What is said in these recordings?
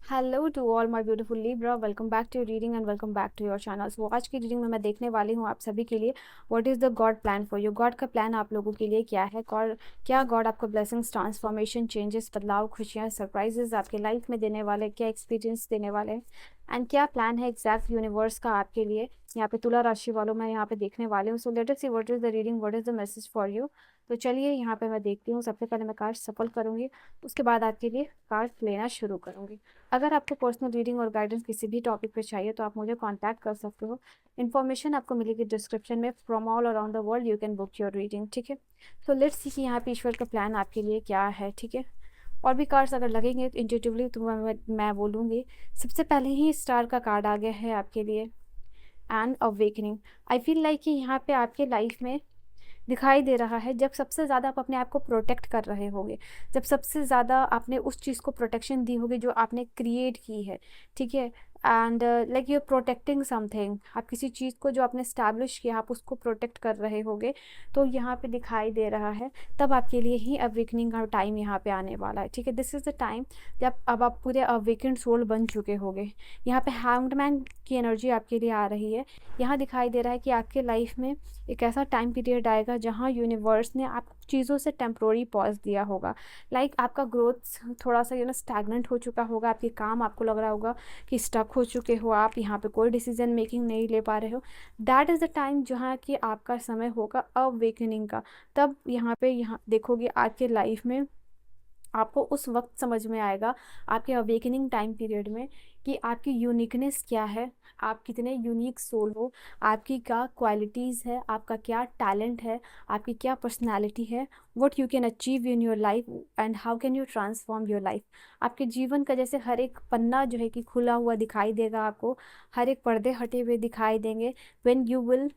Hello to all my beautiful Libra, welcome back to reading and welcome back to your channel. वो आज की reading में मैं देखने वाली हूँ आप सभी के लिए what is the God plan for you. God का प्लान आप लोगों के लिए क्या है? गॉड क्या गॉड आपको ब्लेसिंग्स, ट्रांसफॉर्मेशन, चेंजेस, बदलाव, खुशियाँ, सरप्राइजेस आपके लाइफ में देने वाले, क्या एक्सपीरियंस देने वाले हैं एंड क्या प्लान है एग्जैक्ट यूनिवर्स का आपके लिए। यहाँ पे तुला राशि वालों मैं यहाँ पे देखने वाली हूँ। So let us see what is the reading, what is the message for you. तो चलिए यहाँ पे मैं देखती हूँ। सबसे पहले मैं कार्ड सफल करूँगी, उसके बाद आपके लिए कार्ड लेना शुरू करूँगी। अगर आपको पर्सनल रीडिंग और गाइडेंस किसी भी टॉपिक पे चाहिए तो आप मुझे कांटेक्ट कर सकते हो। इन्फॉर्मेशन आपको मिलेगी डिस्क्रिप्शन में। From all around the world you can book your reading, ठीक है। सो लेट्स सी कि यहाँ पे ईश्वर का प्लान आपके लिए क्या है, ठीक है। और भी कार्ड्स अगर लगेंगे इंट्यूटिवली तो मैं बोलूँगी। सबसे पहले ही स्टार का कार्ड आ गया है आपके लिए, and awakening. I feel like कि यहाँ पे आपके लाइफ में दिखाई दे रहा है जब सबसे ज़्यादा आप अपने आप को प्रोटेक्ट कर रहे होगे, जब सबसे ज़्यादा आपने उस चीज़ को प्रोटेक्शन दी होगी जो आपने क्रिएट की है, ठीक है। And like you are protecting something, आप किसी चीज़ को जो आपने स्टैब्लिश किया आप उसको प्रोटेक्ट कर रहे होगे। तो यहाँ पे दिखाई दे रहा है तब आपके लिए ही अवेकनिंग का टाइम यहाँ पे आने वाला है, ठीक है। दिस इज़ द टाइम जब अब आप पूरे अवेकेंड सोल बन चुके होगे। यहाँ पे हैंग्ड मैन की एनर्जी आपके लिए आ रही है। यहाँ दिखाई दे रहा है कि आपके लाइफ में एक ऐसा टाइम पीरियड आएगा जहाँ यूनिवर्स ने आप चीज़ों से टेम्प्रोरी पॉज दिया होगा। लाइक आपका ग्रोथ थोड़ा सा स्टैगनेंट हो चुका होगा, आपके काम आपको लग रहा होगा कि स्टक हो चुके हो, आप यहाँ पे कोई डिसीजन मेकिंग नहीं ले पा रहे हो। दैट इज़ द टाइम जहाँ कि आपका समय होगा अवेकनिंग का। तब यहाँ देखोगे आपके लाइफ में आपको उस वक्त समझ में आएगा आपके अवेकनिंग टाइम पीरियड में कि आपकी यूनिकनेस क्या है, आप कितने यूनिक सोल हो, आपकी क्या क्वालिटीज़ है, आपका क्या टैलेंट है, आपकी क्या पर्सनालिटी है, what you can achieve in your life and how can you transform your life. आपके जीवन का जैसे हर एक पन्ना जो है कि खुला हुआ दिखाई देगा आपको, हर एक पर्दे हटे हुए दिखाई देंगे when you will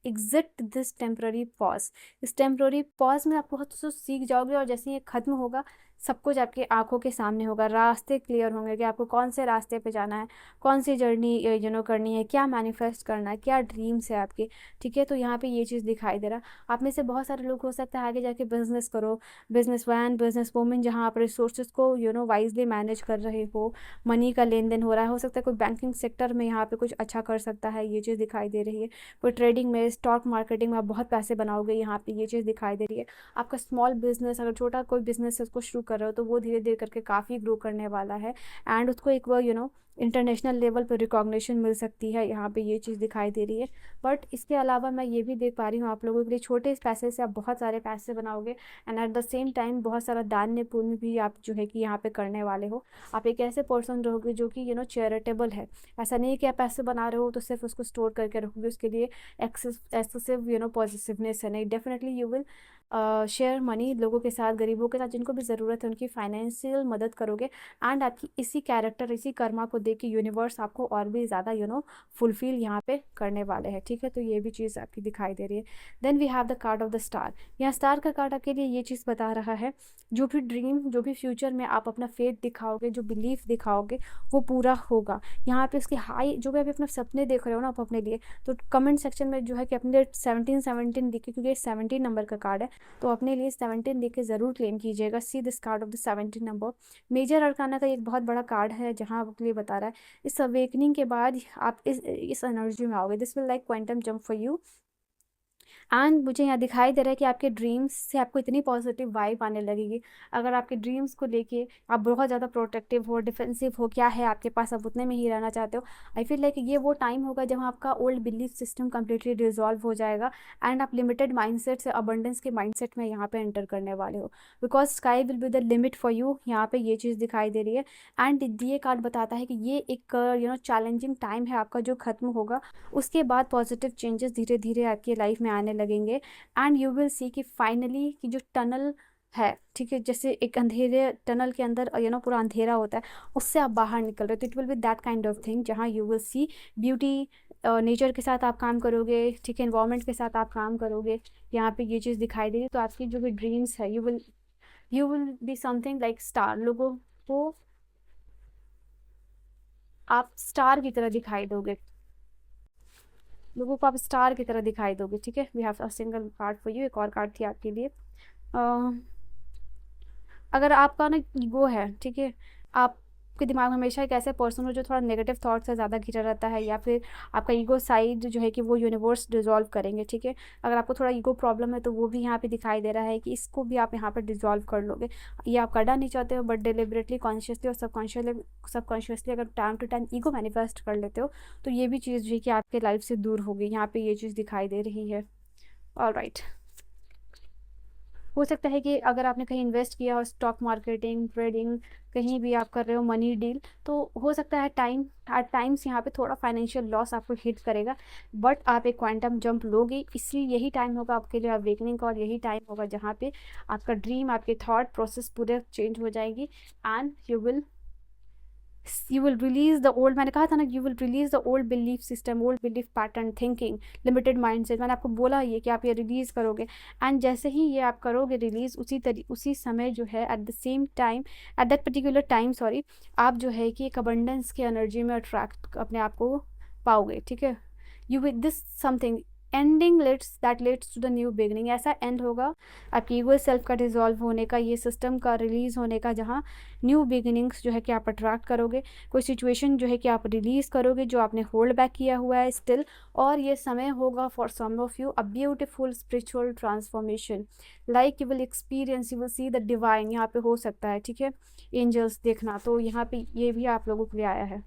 exit this temporary pause. इस टेम्प्ररी पॉज में आप बहुत कुछ सीख जाओगे और जैसे ये खत्म होगा सब कुछ आपकी आंखों के सामने होगा, रास्ते क्लियर होंगे कि आपको कौन से रास्ते पे जाना है, कौन सी जर्नी करनी है, क्या मैनिफेस्ट करना है, क्या ड्रीम्स है आपके, ठीक है। तो यहाँ पे ये चीज़ दिखाई दे रहा। आप में से बहुत सारे लोग हो सकता है आगे जाके बिजनेस करो, बिजनेस वैन, बिजनेस वूमेन, जहाँ आप रिसोर्सेज को वाइजली मैनेज कर रहे हो, मनी का लेन देन हो रहा है। हो सकता है कोई बैंकिंग सेक्टर में यहाँ पे कुछ अच्छा कर सकता है, ये चीज़ दिखाई दे रही है। कोई ट्रेडिंग में, स्टॉक मार्केटिंग में आप बहुत पैसे बनाओगे, यहाँ पे ये चीज़ दिखाई दे रही है। आपका स्मॉल बिजनेस, अगर छोटा कोई बिजनेस है उसको शुरू कर रहे हो तो वो धीरे धीरे करके काफ़ी ग्रो करने वाला है एंड उसको एक वो इंटरनेशनल लेवल पर रिकॉग्निशन मिल सकती है, यहाँ पे ये चीज़ दिखाई दे रही है। बट इसके अलावा मैं ये भी देख पा रही हूँ आप लोगों के लिए छोटे पैसे से आप बहुत सारे पैसे बनाओगे and at the same time बहुत सारा दान्य पुण्य भी आप जो है कि यहाँ पे करने वाले हो। आप एक ऐसे पर्सन रहोगे जो कि चैरिटेबल है। ऐसा नहीं है कि आप पैसे बना रहे हो तो सिर्फ उसको स्टोर करके रखोगे, उसके लिए एक्सेसिव पॉजिटिवनेस है नहीं। Definitely you will share money लोगों के साथ, गरीबों के साथ, जिनको भी ज़रूरत है उनकी फाइनेंशियल मदद करोगे एंड आपकी इसी कैरेक्टर, इसी कर्मा को देख के यूनिवर्स आपको और भी ज़्यादा फुलफिल यहाँ पे करने वाले हैं, ठीक है। तो ये भी चीज़ आपकी दिखाई दे रही है। Then we have the card of the star. यहाँ स्टार का कार्ड आपके लिए ये चीज़ बता रहा है जो भी ड्रीम, जो भी फ्यूचर में आप अपना फेथ दिखाओगे, जो बिलीफ दिखाओगे वो पूरा होगा। यहाँ पे उसकी हाई जो भी अभी अपने सपने देख रहे हो ना आप अपने लिए, तो कमेंट सेक्शन में जो है कि अपने लिए 17 लिखे, क्योंकि ये 17 नंबर का कार्ड है तो अपने लिए 17 लिख के ज़रूर क्लेम कीजिएगा। See this card of the 17 number. Major arcana का एक बहुत बड़ा कार्ड है जहाँ आपके लिए बता रहा है इस अवेकनिंग के बाद आप इस एनर्जी में आओगे। This will like quantum jump for you and मुझे यहाँ दिखाई दे रहा है कि आपके ड्रीम्स से आपको इतनी पॉजिटिव वाइब आने लगेगी। अगर आपके ड्रीम्स को लेके आप बहुत ज़्यादा प्रोटेक्टिव हो, डिफेंसिव हो, क्या है आपके पास आप उतने में ही रहना चाहते हो, आई फील लाइक ये वो टाइम होगा जब आपका old belief system completely dissolve हो जाएगा एंड आप लिमिटेड माइंडसेट से अबंडेंस के माइंडसेट में यहाँ पे एंटर करने वाले हो, because sky will be the limit for you. यहाँ पे ये चीज़ दिखाई दे रही है एंड ये कार्ड बताता है कि ये एक चैलेंजिंग टाइम है आपका जो खत्म होगा। उसके बाद पॉजिटिव चेंजेस धीरे धीरे आपकी लाइफ में आने लगेंगे एंड यू विल सी कि फाइनली कि जो टनल है, ठीक है, जैसे एक अंधेरे टनल के अंदर पूरा अंधेरा होता है, उससे आप बाहर निकल रहे हो। तो it will be that kind of thing जहाँ you will see beauty, nature के साथ आप काम करोगे, ठीक है, एनवायरनमेंट के साथ आप काम करोगे। यहाँ पे ये चीज़ दिखाई दे रही है। तो आपकी जो भी ड्रीम्स है you will be something like star. लोगों को आप स्टार की तरह दिखाई दोगे, लोगों को आप स्टार की तरह दिखाई दोगे, ठीक है। We have a single card for you, एक और कार्ड थी आपके लिए। अगर आपका ना ईगो है, ठीक है, आप आपके दिमाग में हमेशा एक ऐसे पर्सन हो जो थोड़ा नेगेटिव थॉट से ज़्यादा घिरा रहता है, या फिर आपका ईगो साइड जो है कि वो यूनिवर्स डिजॉल्व करेंगे, ठीक है। अगर आपको थोड़ा ईगो प्रॉब्लम है तो वो भी यहाँ पे दिखाई दे रहा है कि इसको भी आप यहाँ पर डिजॉल्व कर लोगे। ये आप करना नहीं चाहते हो, बट डिलिबरेटली, कॉन्शियसली और सबकॉन्शियसली अगर time to time ego manifest कर लेते हो तो ये भी चीज़ जो है कि आपके लाइफ से दूर होगी। यहाँ पे ये चीज़ दिखाई दे रही है। ऑलराइट, हो सकता है कि अगर आपने कहीं इन्वेस्ट किया हो, स्टॉक मार्केटिंग, ट्रेडिंग, कहीं भी आप कर रहे हो मनी डील, तो हो सकता है एट टाइम्स यहाँ पे थोड़ा फाइनेंशियल लॉस आपको हिट करेगा, बट आप एक क्वांटम जंप लोगे। इसलिए यही टाइम होगा आपके लिए अवेकनिंग का, और यही टाइम होगा जहाँ पे आपका ड्रीम, आपके थॉट प्रोसेस पूरे चेंज हो जाएगी, and you will release the old, मैंने कहा था ना, you will release the old belief system, old belief pattern thinking, limited mindset। मैंने आपको बोला ये कि आप ये रिलीज़ करोगे, एंड जैसे ही ये आप करोगे रिलीज़, उसी समय जो है at the same time, at that particular time sorry, आप जो है कि एक अबंडेंस की एनर्जी में अट्रैक्ट अपने आप को पाओगे, ठीक है। You with this something ending lets to the new beginning. ऐसा एंड होगा आपकी ईगो सेल्फ का डिजॉल्व होने का, ये सिस्टम का रिलीज़ होने का, जहाँ न्यू बिगिनिंग्स जो है कि आप अट्रैक्ट करोगे, कोई सिचुएशन जो है कि आप रिलीज़ करोगे जो आपने होल्ड बैक किया हुआ है स्टिल। और ये समय होगा for some of you a beautiful spiritual transformation, like you will experience, you will see the divine. यहाँ पे हो सकता है, ठीक है, एंजल्स देखना, तो यहाँ पे ये भी आप लोगों के लिए आया है।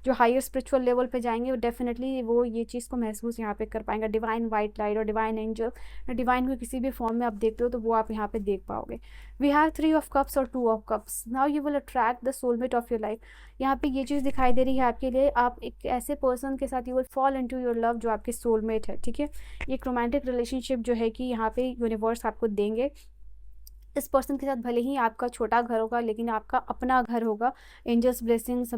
जो हायर स्पिरिचुअल लेवल पे जाएंगे वो डेफिनेटली वो ये चीज़ को महसूस यहाँ पे कर पाएंगे। डिवाइन वाइट लाइट और डिवाइन एंजल, डिवाइन को किसी भी फॉर्म में आप देखते हो तो वो आप यहाँ पे देख पाओगे। वी हैव 3 ऑफ कप्स और 2 of cups. Now you will attract the soulmate of your life. यहाँ पे ये चीज़ दिखाई दे रही है आपके लिए, आप एक ऐसे पर्सन के साथ you will fall into your love जो आपके सोलमेट है, ठीक है। एक रोमांटिक रिलेशनशिप जो है कि यहाँ पे यूनिवर्स आपको देंगे। इस पर्सन के साथ भले ही आपका छोटा घर होगा लेकिन आपका अपना घर होगा। एंजल्स ब्लेसिंग्स,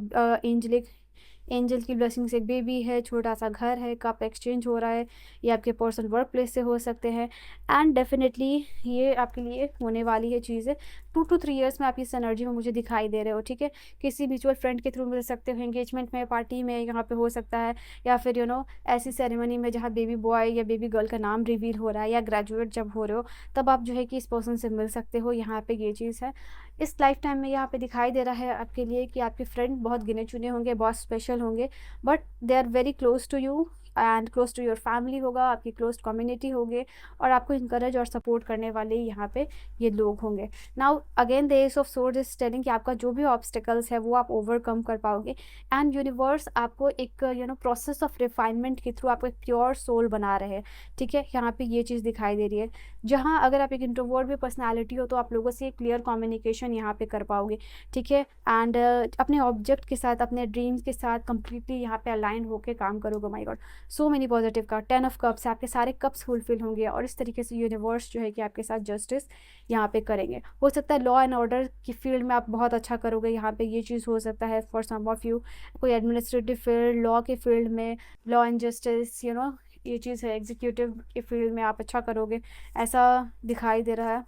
एंजल की ब्लेसिंग से एक बेबी है, छोटा सा घर है, कप एक्सचेंज हो रहा है, ये आपके पर्सनल वर्क प्लेस से हो सकते हैं, एंड डेफिनेटली ये आपके लिए होने वाली है चीज़ें। 2 to 3 ईयर्स में आप इस एनर्जी में मुझे दिखाई दे रहे हो, ठीक है। किसी म्यूचुअल फ्रेंड के थ्रू मिल सकते हो, एंगेजमेंट में, पार्टी में यहाँ पे हो सकता है, या फिर ऐसी सेरेमनी में जहाँ बेबी बॉय या बेबी गर्ल का नाम रिवील हो रहा है, या ग्रेजुएट जब हो रहे हो तब आप जो है कि इस पर्सन से मिल सकते हो। यहाँ पे ये चीज़ है। इस लाइफ टाइम में यहाँ पे दिखाई दे रहा है आपके लिए कि आपके फ्रेंड बहुत गिने चुने होंगे, बहुत स्पेशल होंगे, but they are very close to you and close to your family होगा, आपकी क्लोज कम्युनिटी होगी, और आपको इंकरेज और सपोर्ट करने वाले यहाँ पे ये लोग होंगे। Now again the S of sword is telling कि आपका जो भी ऑब्स्टिकल्स है वो आप ओवरकम कर पाओगे, एंड यूनिवर्स आपको एक प्रोसेस ऑफ रिफाइनमेंट के थ्रू आपको एक प्योर सोल बना रहे हैं, ठीक है। यहाँ पे ये चीज़ दिखाई दे रही है, जहाँ अगर आप एक इंट्रोवर्ट भी पर्सनैलिटी हो तो आप लोगों से क्लियर कम्युनिकेशन यहाँ पे कर पाओगे, ठीक है। एंड अपने ऑब्जेक्ट के साथ, अपने ड्रीम्स के साथ कंप्लीटली यहाँ पे अलाइन होकर काम करोगे। My God, so many positive का 10 ऑफ कप्स, आपके सारे कप्स फुलफिल होंगे, और इस तरीके से यूनिवर्स जो है कि आपके साथ जस्टिस यहाँ पे करेंगे। हो सकता है लॉ एंड ऑर्डर की फील्ड में आप बहुत अच्छा करोगे, यहाँ पे ये चीज़ हो सकता है फॉर सम ऑफ यू। कोई एडमिनिस्ट्रेटिव फील्ड, लॉ के फील्ड में, लॉ एंड जस्टिस, ये चीज़ है। एग्जीक्यूटिव के फील्ड में आप अच्छा करोगे, ऐसा दिखाई दे रहा है,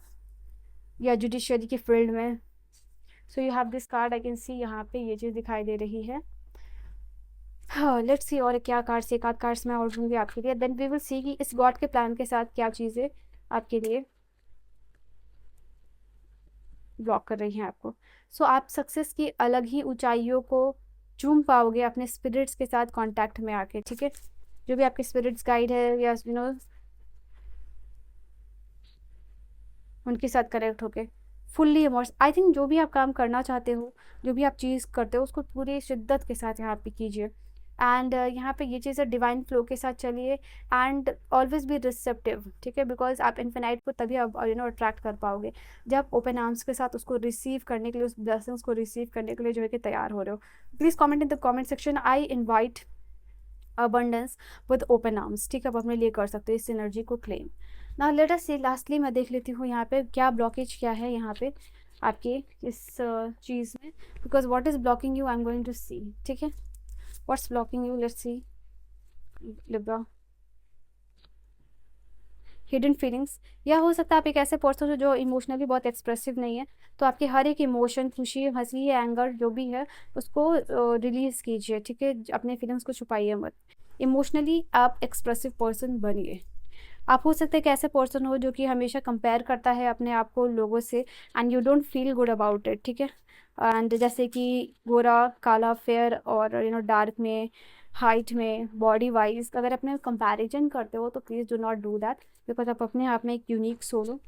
या जुडिशरी की फील्ड में। So you have this card, I can see, यहाँ पे ये चीज़ दिखाई दे रही है। हाँ, लेट्स सी और क्या कार्ड्स, एक आध कार्ड्स मैं और दूँगी आपके लिए, देन वी विल सी कि इस गॉड के प्लान के साथ क्या चीज़ें आपके लिए ब्लॉक कर रही हैं आपको। सो आप सक्सेस की अलग ही ऊंचाइयों को चूम पाओगे अपने स्पिरिट्स के साथ कांटेक्ट में आके, ठीक है। जो भी आपके स्पिरिट्स गाइड है या उनके साथ कनेक्ट होके फुल्ली इमर्स, आई थिंक जो भी आप काम करना चाहते हो, जो भी आप चीज़ करते हो उसको पूरी शिद्दत के साथ यहाँ पे कीजिए, एंड यहाँ पे ये चीज़ है डिवाइन फ्लो के साथ चलिए, एंड ऑलवेज बी रिसेप्टिव, ठीक है, बिकॉज आप इन्फिनाइट को तभी आप अट्रैक्ट कर पाओगे जब ओपन आर्म्स के साथ उसको रिसीव करने के लिए, उस ब्लेसिंग्स को रिसीव करने के लिए जो है कि तैयार हो रहे हो। Please comment in the comment section, I invite abundance with open arms, ठीक है। आप अपने लिए कर सकते हो इस एनर्जी को क्लेम। ना लेट अस सी, लास्टली मैं देख लेती हूँ यहाँ पे क्या ब्लॉकेज क्या है यहाँ पे आपके इस चीज़ में, because what is blocking you, I am going to see, ठीक है। What's blocking you, let's see. Libra, hidden feelings, या हो सकता है आप एक ऐसे पर्सन हो जो इमोशनली बहुत एक्सप्रेसिव नहीं है, तो आपके हर एक इमोशन, खुशी, हंसी, एंगर जो भी है उसको रिलीज़ कीजिए, ठीक है। अपने फीलिंग्स को छुपाइए मत, इमोशनली आप एक्सप्रेसिव पर्सन बनिए। आप हो सकता है कि ऐसे पर्सन हो जो कि हमेशा कंपेयर करता है अपने आप को लोगों से, and you don't feel good about it, ठीक है। एंड जैसे कि गोरा काला फेयर और डार्क में, हाइट में, बॉडी वाइज अगर अपने कंपैरिजन करते हो तो please do not do that, because आप अपने आप में एक यूनिक सोल हो।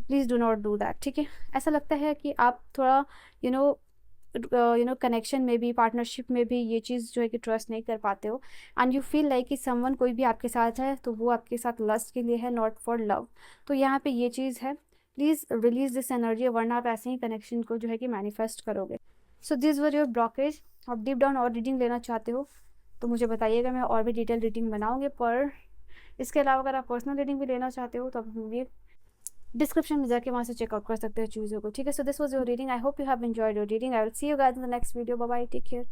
Please do not do that, ठीक है। ऐसा लगता है कि आप थोड़ा यू नो कनेक्शन में भी, पार्टनरशिप में भी ये चीज़ जो है कि ट्रस्ट नहीं कर पाते हो, एंड यू फील लाइक कि समवन कोई भी आपके साथ है तो वो आपके साथ लस्ट के लिए है, नॉट फॉर लव। तो यहाँ पे ये चीज़ है, प्लीज़ रिलीज दिस एनर्जी, वरना आप ऐसे ही कनेक्शन को जो है कि मैनिफेस्ट करोगे। So this were your blockage. आप डीप डाउन और रीडिंग लेना चाहते हो तो मुझे बताइएगा, मैं और भी डिटेल रीडिंग बनाऊंगी। पर इसके अलावा अगर आप पर्सनल रीडिंग भी लेना चाहते हो तो आप भी डिस्क्रिप्शन में जाके वहाँ से चेकआउट कर सकते हो चीज़ों को, ठीक है। So this was your reading, I hope you have enjoyed your reading. I will see you guys in the next video. Bye bye, take care.